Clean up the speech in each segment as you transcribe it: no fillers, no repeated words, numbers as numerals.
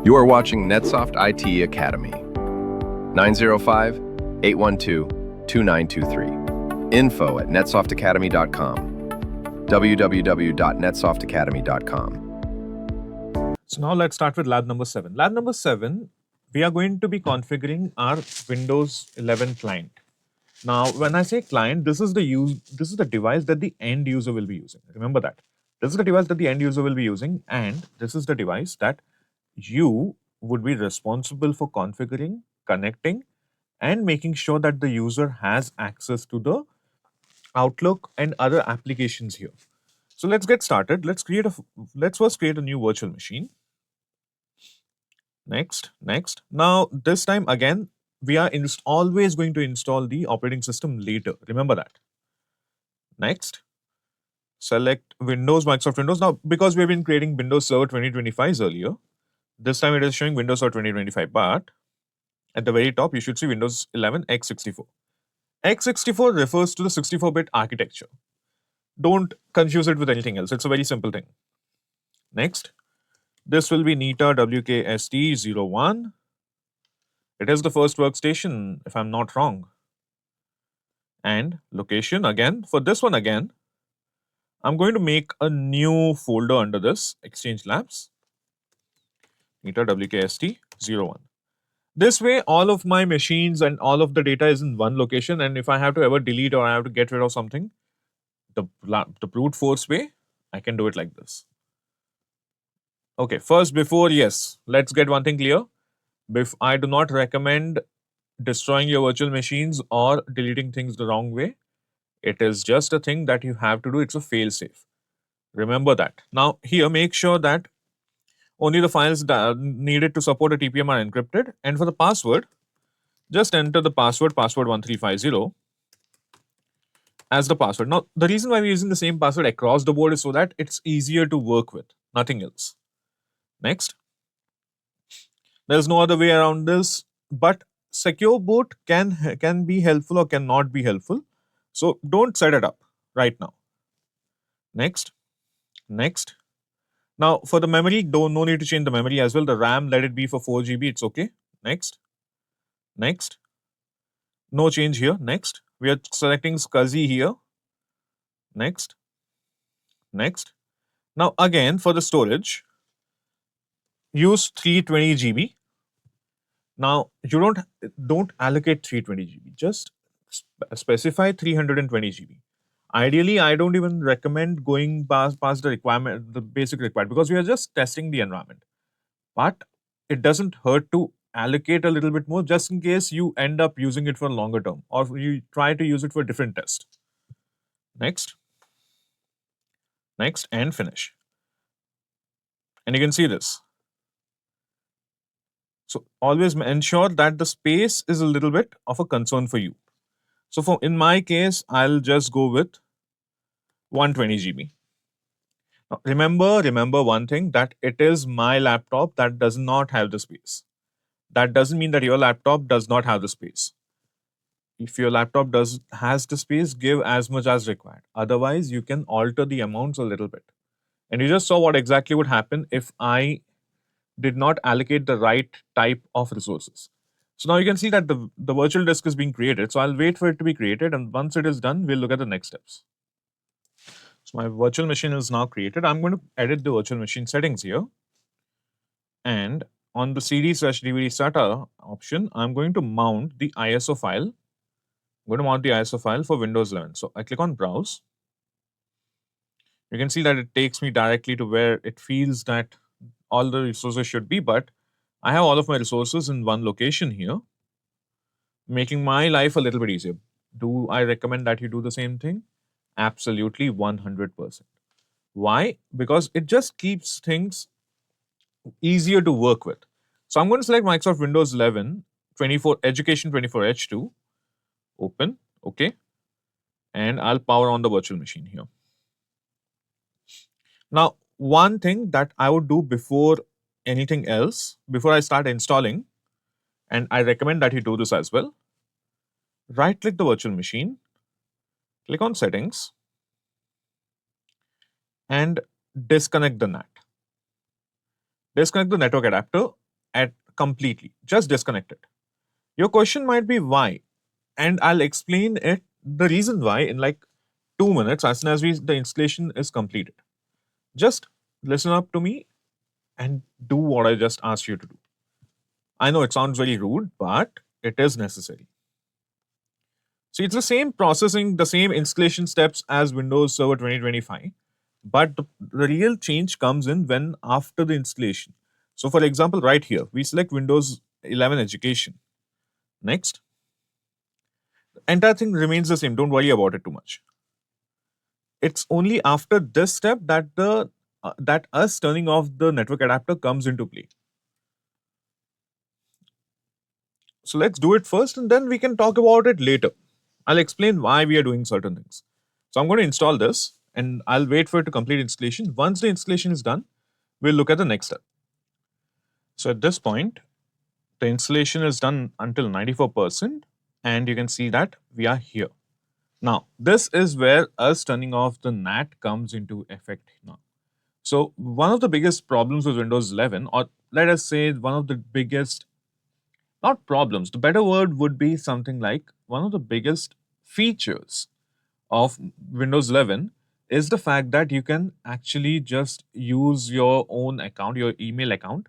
You are watching NetSoft IT Academy. 905-812-2923. info@netsoftacademy.com. www.netsoftacademy.com. So now let's start with lab number 7. Lab number 7, we are going to be configuring our Windows 11 client. Now, when I say client, this is the device that the end user will be using. Remember that. This is the device that the end user will be using, and this is the device that you would be responsible for configuring, connecting, and making sure that the user has access to the Outlook and other applications here. So let's get started. Let's first create a new virtual machine. Next. Now this time again, we are always going to install the operating system later. Remember that. Next, select Windows, Microsoft Windows. Now, because we've been creating Windows Server 2025 earlier, this time it is showing Windows Server 2025, but at the very top, you should see Windows 11 x64. x64 refers to the 64-bit architecture. Don't confuse it with anything else. It's a very simple thing. Next, this will be Nita WKST01. It is the first workstation, if I'm not wrong. And location again, for this one again, I'm going to make a new folder under this, Exchange Labs, Nita WKST01. This way, all of my machines and all of the data is in one location, and if I have to ever delete or I have to get rid of something, the brute force way, I can do it like this. Okay, yes, let's get one thing clear. I do not recommend destroying your virtual machines or deleting things the wrong way. It is just a thing that you have to do. It's a fail safe. Remember that. Now here, make sure that only the files needed to support a TPM are encrypted. And for the password, just enter the password 1350 as the password. Now, the reason why we're using the same password across the board is so that it's easier to work with, nothing else. Next. There's no other way around this, but secure boot can be helpful or cannot be helpful. So don't set it up right now. Next. Now for the memory, no need to change the memory as well. The RAM, let it be for 4 GB. It's okay. Next. No change here. Next. We are selecting SCSI here. Next. Now again, for the storage, use 320 GB. Now you don't allocate 320 GB. Just specify 320 GB. Ideally, I don't even recommend going past the requirement, the basic requirement, because we are just testing the environment. But it doesn't hurt to allocate a little bit more just in case you end up using it for a longer term or you try to use it for a different test. Next, and finish. And you can see this. So always ensure that the space is a little bit of a concern for you. So in my case, I'll just go with 120 GB. Now, remember one thing, that it is my laptop that does not have the space. That doesn't mean that your laptop does not have the space. If your laptop has the space, give as much as required. Otherwise, you can alter the amounts a little bit. And you just saw what exactly would happen if I did not allocate the right type of resources. So now you can see that the virtual disk is being created. So I'll wait for it to be created, and once it is done, we'll look at the next steps. So my virtual machine is now created. I'm going to edit the virtual machine settings here. And on the CD/DVD SATA option, I'm going to mount the ISO file. I'm going to mount the ISO file for Windows 11. So I click on Browse. You can see that it takes me directly to where it feels that all the resources should be, but I have all of my resources in one location here, making my life a little bit easier. Do I recommend that you do the same thing? Absolutely, 100%. Why? Because it just keeps things easier to work with. So I'm going to select Microsoft Windows 11 Education 24H2, open, okay, and I'll power on the virtual machine here. Now, one thing that I would do before anything else, before I start installing, and I recommend that you do this as well, right-click the virtual machine, click on Settings, and disconnect the NAT. Disconnect the network adapter. at completely. Just disconnect it. Your question might be why, and I'll explain it the reason why in like 2 minutes as soon as the installation is completed. Just listen up to me and do what I just asked you to do. I know it sounds very rude, but it is necessary. So it's the same processing, the same installation steps as Windows Server 2025, but the real change comes in when after the installation. So for example, right here, we select Windows 11 Education. Next, entire thing remains the same. Don't worry about it too much. It's only after this step that that us turning off the network adapter comes into play. So let's do it first and then we can talk about it later. I'll explain why we are doing certain things. So I'm going to install this and I'll wait for it to complete installation. Once the installation is done, we'll look at the next step. So at this point, the installation is done until 94% and you can see that we are here. Now, this is where us turning off the NAT comes into effect now. So one of the biggest problems with Windows 11, or let us say one of the biggest, not problems, the better word would be something like one of the biggest features of Windows 11 is the fact that you can actually just use your own account, your email account,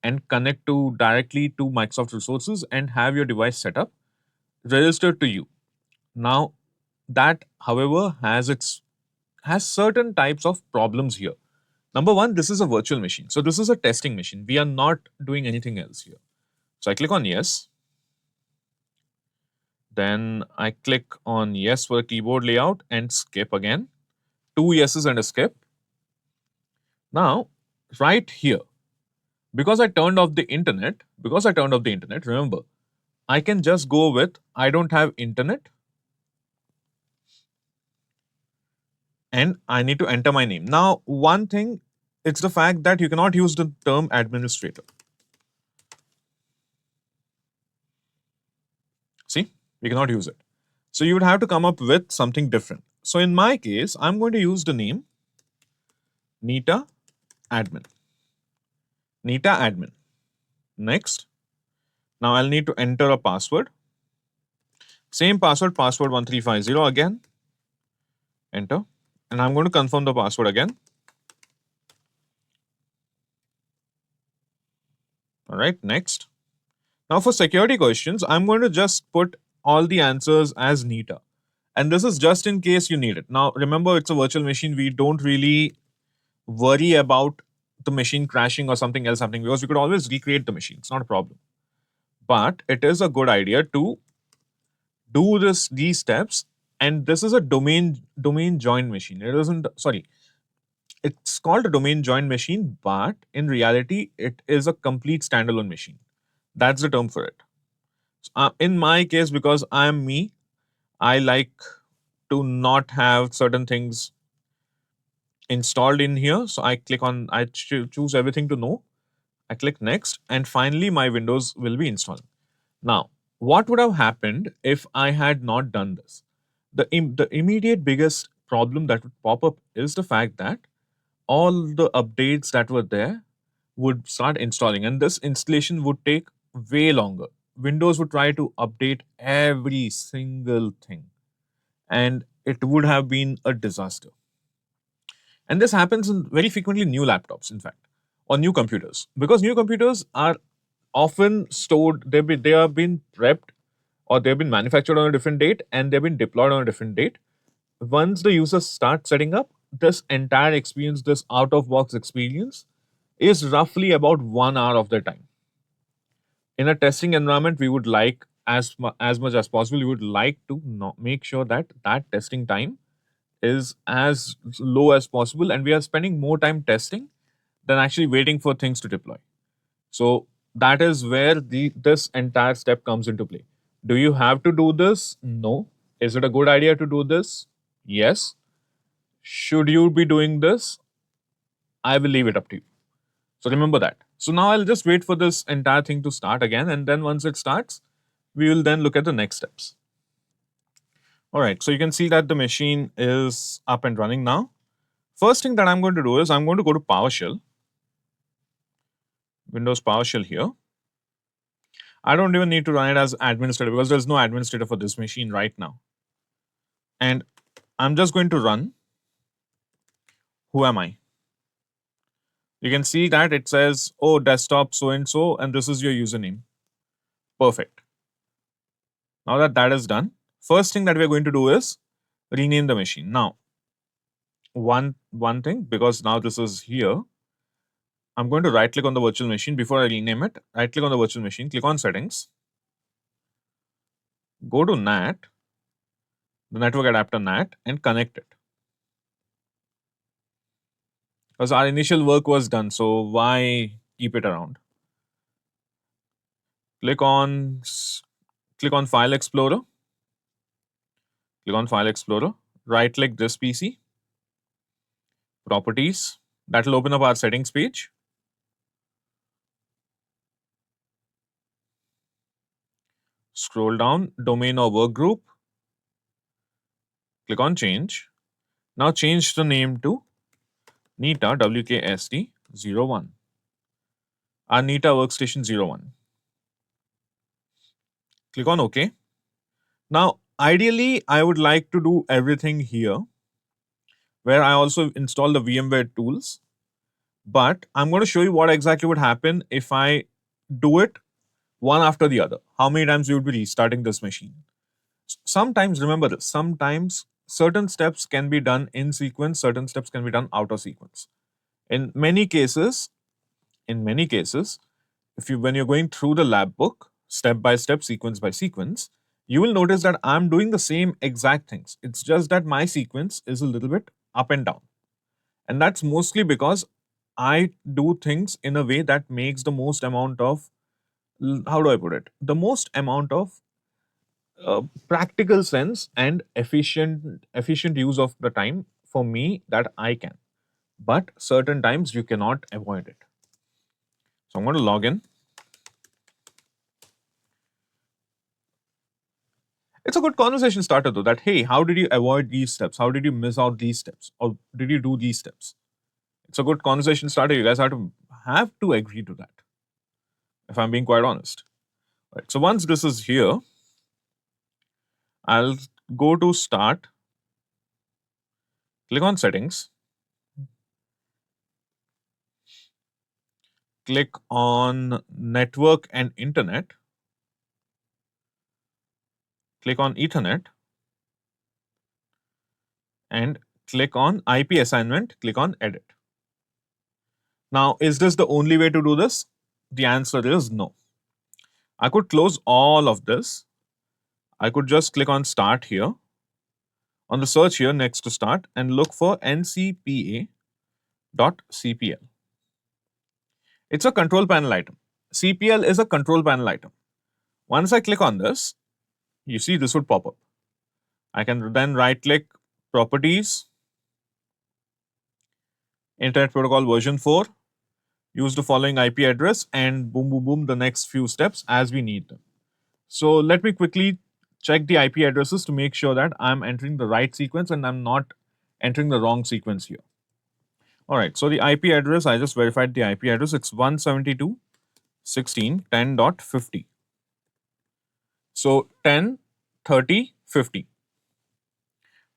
and connect to directly to Microsoft resources and have your device set up registered to you. Now, that, however, has certain types of problems here. Number one, this is a virtual machine. So this is a testing machine. We are not doing anything else here. So I click on yes. Then I click on yes for the keyboard layout and skip again. 2 yeses and a skip. Now, right here, because I turned off the internet, remember, I can just go with I don't have internet and I need to enter my name. Now, one thing, it's the fact that you cannot use the term administrator. See, we cannot use it. So you would have to come up with something different. So in my case, I'm going to use the name Nita Admin. Nita Admin. Next. Now I'll need to enter a password. Same password, password 1350 again. Enter. And I'm going to confirm the password again. All right, next. Now for security questions, I'm going to just put all the answers as Nita. And this is just in case you need it. Now remember, it's a virtual machine. We don't really worry about the machine crashing or something else happening because we could always recreate the machine. It's not a problem. But it is a good idea to do these steps. And this is a domain joined machine. It isn't, sorry, it's called a domain joined machine, but in reality, it is a complete standalone machine. That's the term for it. In my case, because I am me, I like to not have certain things installed in here. So I click on, I choose everything to no. I click next, and finally my Windows will be installed. Now, what would have happened if I had not done this? The immediate biggest problem that would pop up is the fact that all the updates that were there would start installing, and this installation would take way longer. Windows would try to update every single thing, and it would have been a disaster. And this happens in very frequently new laptops, in fact, or new computers, because new computers are often stored, they have been prepped or they've been manufactured on a different date and they've been deployed on a different date. Once the users start setting up, this entire experience, this out of box experience, is roughly about 1 hour of their time. In a testing environment, we would like as much as possible, we would like to make sure that that testing time is as low as possible, and we are spending more time testing than actually waiting for things to deploy. So that is where this entire step comes into play. Do you have to do this? No. Is it a good idea to do this? Yes. Should you be doing this? I will leave it up to you. So remember that. So now I'll just wait for this entire thing to start again, and then once it starts, we will then look at the next steps. All right, so you can see that the machine is up and running now. First thing that I'm going to do is I'm going to go to PowerShell, Windows PowerShell here. I don't even need to run it as administrator because there's no administrator for this machine right now. And I'm just going to run who am I. You can see that it says, oh, desktop so and so, and this is your username. Perfect. Now that that is done, first thing that we're going to do is rename the machine. Now, one thing, because now this is here, I'm going to right click on the virtual machine before I rename it. Right click on the virtual machine, click on settings, go to NAT, the network adapter NAT, and connect it. Because our initial work was done, so why keep it around? Click on File Explorer. Click on File Explorer. Right click this PC. Properties. That will open up our settings page. Scroll down, domain or work group. Click on change. Now change the name to Nita WKST 01. Our Nita workstation 01. Click on OK. Now, ideally, I would like to do everything here where I also install the VMware tools. But I'm going to show you what exactly would happen if I do it one after the other. How many times you would be restarting this machine. Sometimes, remember this, sometimes certain steps can be done in sequence, certain steps can be done out of sequence. In many cases, if you when you're going through the lab book, step by step, sequence by sequence, you will notice that I'm doing the same exact things. It's just that my sequence is a little bit up and down. And that's mostly because I do things in a way that makes the most amount of, how do I put it? The most amount of practical sense and efficient use of the time for me that I can. But certain times you cannot avoid it. So I'm going to log in. It's a good conversation starter though, that hey, how did you avoid these steps? How did you miss out these steps? Or did you do these steps? It's a good conversation starter. You guys have to agree to that, if I'm being quite honest. Right. So once this is here, I'll go to start, click on settings, click on network and internet, click on Ethernet, and click on IP assignment, click on edit. Now, is this the only way to do this? The answer is no. I could close all of this. I could just click on start here, on the search here next to start, and look for ncpa.cpl. It's a control panel item. CPL is a control panel item. Once I click on this, you see this would pop up. I can then right click properties, Internet Protocol version 4, use the following IP address, and boom, boom, boom, the next few steps as we need them. So let me quickly check the IP addresses to make sure that I'm entering the right sequence and I'm not entering the wrong sequence here. All right, so the IP address, I just verified the IP address. It's 172.16.10.50. So 10, 30, 50.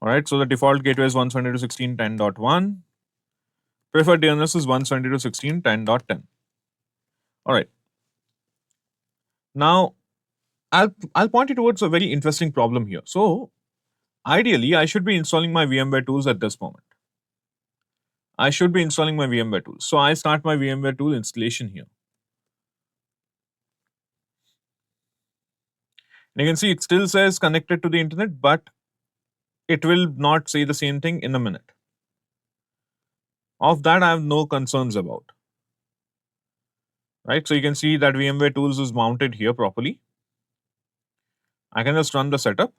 All right, so the default gateway is 172.16.10.1. Preferred DNS is 172.16.10.10. All right. Now, I'll point you towards a very interesting problem here. So, ideally, I should be installing my VMware tools at this moment. I should be installing my VMware tools. So, I start my VMware tool installation here. And you can see it still says connected to the internet, but it will not say the same thing in a minute. Of that, I have no concerns about. Right, so you can see that VMware tools is mounted here properly. I can just run the setup.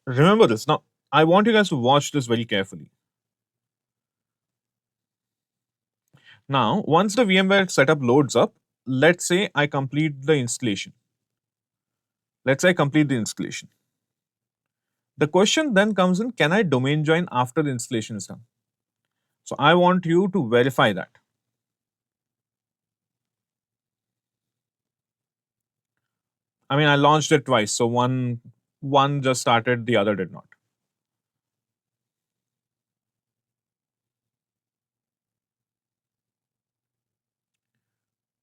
Remember this. Now, I want you guys to watch this very carefully. Now, once the VMware setup loads up, let's say I complete the installation. Let's say I complete the installation. The question then comes in, can I domain join after the installation is done? So I want you to verify that. I mean, I launched it twice, so one just started, the other did not.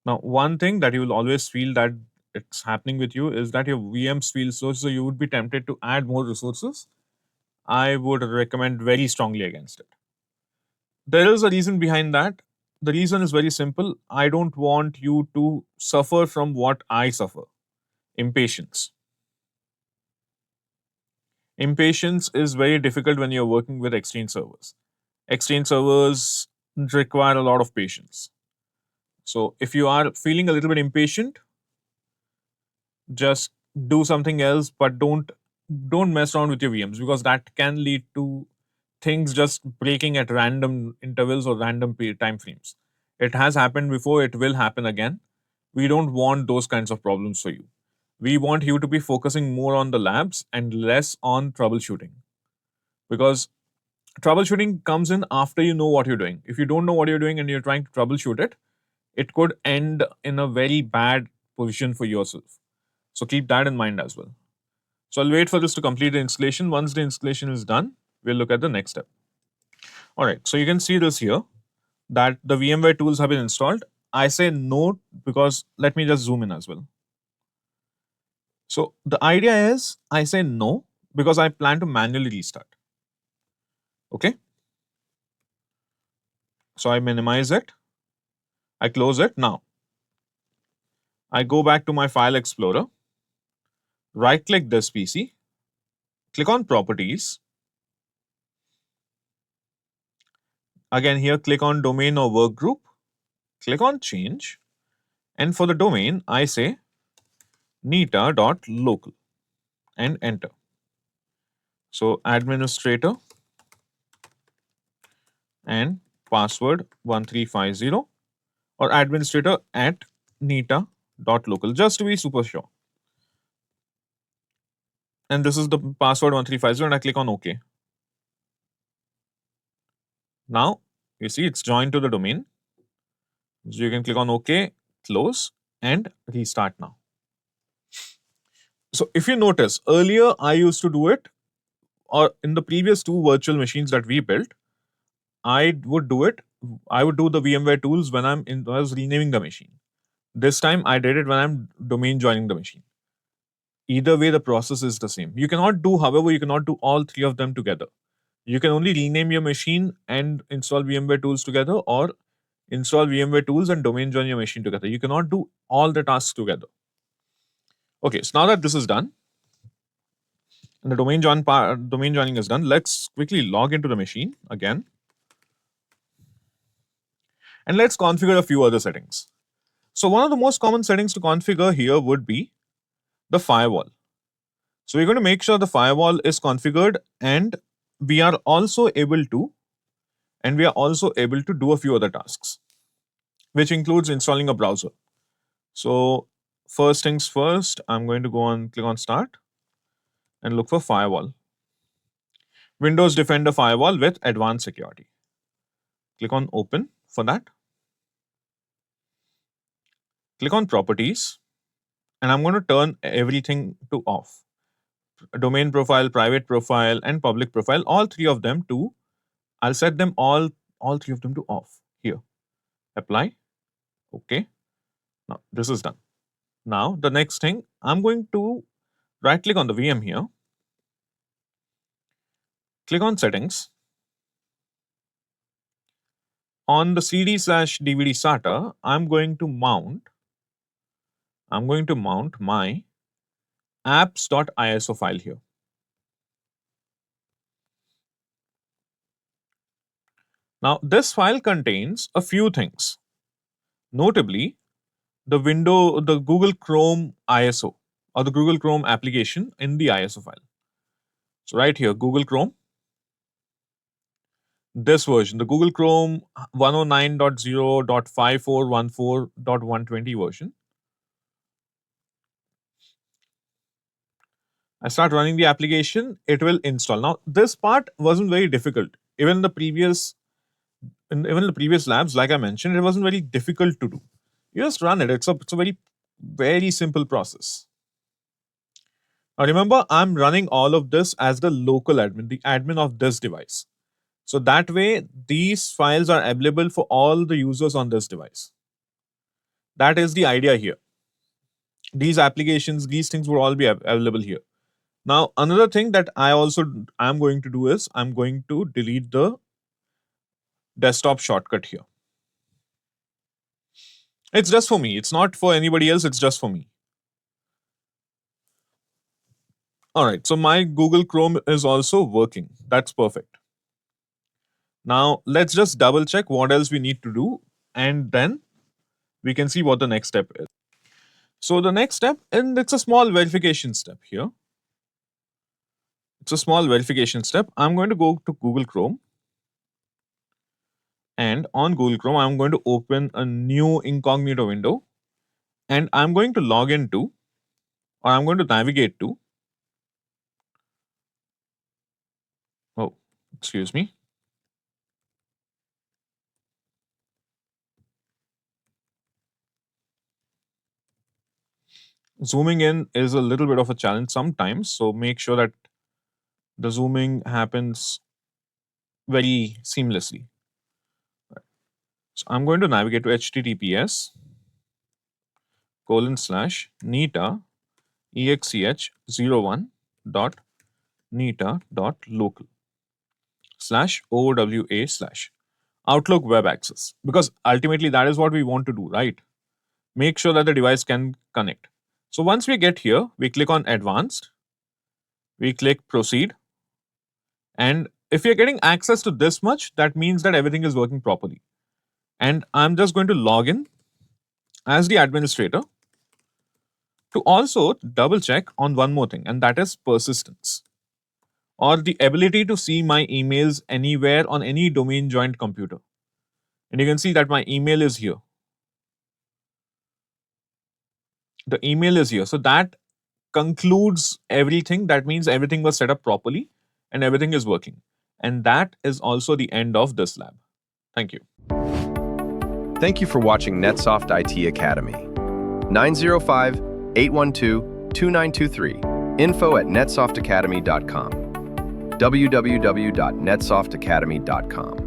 Now, one thing that you will always feel that it's happening with you is that your VMs feel slow, so you would be tempted to add more resources. I would recommend very strongly against it. There is a reason behind that. The reason is very simple. I don't want you to suffer from what I suffer: impatience. Impatience is very difficult when you're working with Exchange servers. Exchange servers require a lot of patience. So if you are feeling a little bit impatient, just do something else, but don't mess around with your VMs, because that can lead to things just breaking at random intervals or random time frames. It has happened before, it will happen again. We don't want those kinds of problems for you. We want you to be focusing more on the labs and less on troubleshooting, because troubleshooting comes in after you know what you're doing. If you don't know what you're doing and you're trying to troubleshoot it, it could end in a very bad position for yourself. So keep that in mind as well. So I'll wait for this to complete the installation. Once the installation is done, we'll look at the next step. All right, so you can see this here that the VMware tools have been installed. I say no because let me just zoom in as well. So the idea is I say no because I plan to manually restart. Okay. So I minimize it. I close it. Now I go back to my file explorer, right click this PC, click on properties. Again, here click on domain or work group, click on change. And for the domain, I say nita.local and enter. So administrator and password 1350 or administrator at nita.local, just to be super sure. And this is the password 1350 and I click on OK. Now you see it's joined to the domain. So you can click on OK, close and restart now. So if you notice, earlier I used to do it, or in the previous two virtual machines that we built, I would do it. I would do the VMware tools when I was renaming the machine. This time I did it when I'm domain joining the machine. Either way, the process is the same. You cannot do, however, you cannot do all three of them together. You can only rename your machine and install VMware tools together, or install VMware tools and domain join your machine together. You cannot do all the tasks together. Okay, so now that this is done and the domain joining is done, let's quickly log into the machine again. And let's configure a few other settings. So one of the most common settings to configure here would be the firewall. So we're going to make sure the firewall is configured, and we are also able to do a few other tasks, which includes installing a browser. So first things first, I'm going to click on start and look for firewall. Windows Defender firewall with advanced security. Click on open for that. Click on properties and I'm going to turn everything to off. Domain profile, private profile and public profile, all three of them to, I'll set them all three of them to off. Here, apply. Okay. Now this is done. Now the next thing, I'm going to right click on the VM here, click on settings. On the CD/DVD SATA, I'm going to mount my apps.iso file here. Now this file contains a few things, notably the Google Chrome ISO or the Google Chrome application in the ISO file. So right here, Google Chrome, this version, the Google Chrome 109.0.5414.120 version. I start running the application, it will install. Now this part wasn't very difficult. Even the previous labs, like I mentioned, it wasn't very difficult to do. You just run it. It's a very simple process. Now remember, I'm running all of this as the local admin, the admin of this device. So that way, these files are available for all the users on this device. That is the idea here. These applications, these things will all be available here. Now, another thing that I'm going to do is I'm going to delete the desktop shortcut here. It's just for me. It's not for anybody else. It's just for me. All right. So my Google Chrome is also working. That's perfect. Now let's just double check what else we need to do, and then we can see what the next step is. So the next step, and it's a small verification step here. It's a small verification step. I'm going to go to Google Chrome. And on Google Chrome, I'm going to open a new incognito window. And I'm going to log into, or I'm going to navigate to, oh, excuse me. Zooming in is a little bit of a challenge sometimes. So make sure that the zooming happens very seamlessly. So I'm going to navigate to https://neta exch01.neta.local/OWA/ Outlook Web Access, because ultimately that is what we want to do, right? Make sure that the device can connect. So once we get here, we click on Advanced, we click Proceed, and if you're getting access to this much, that means that everything is working properly. And I'm just going to log in as the administrator to also double check on one more thing, and that is persistence, or the ability to see my emails anywhere on any domain joined computer. And you can see that my email is here. The email is here. So that concludes everything. That means everything was set up properly and everything is working. And that is also the end of this lab. Thank you. Thank you for watching NetSoft IT Academy. 905-812-2923. info@netsoftakademy.com. www.netsoftacademy.com.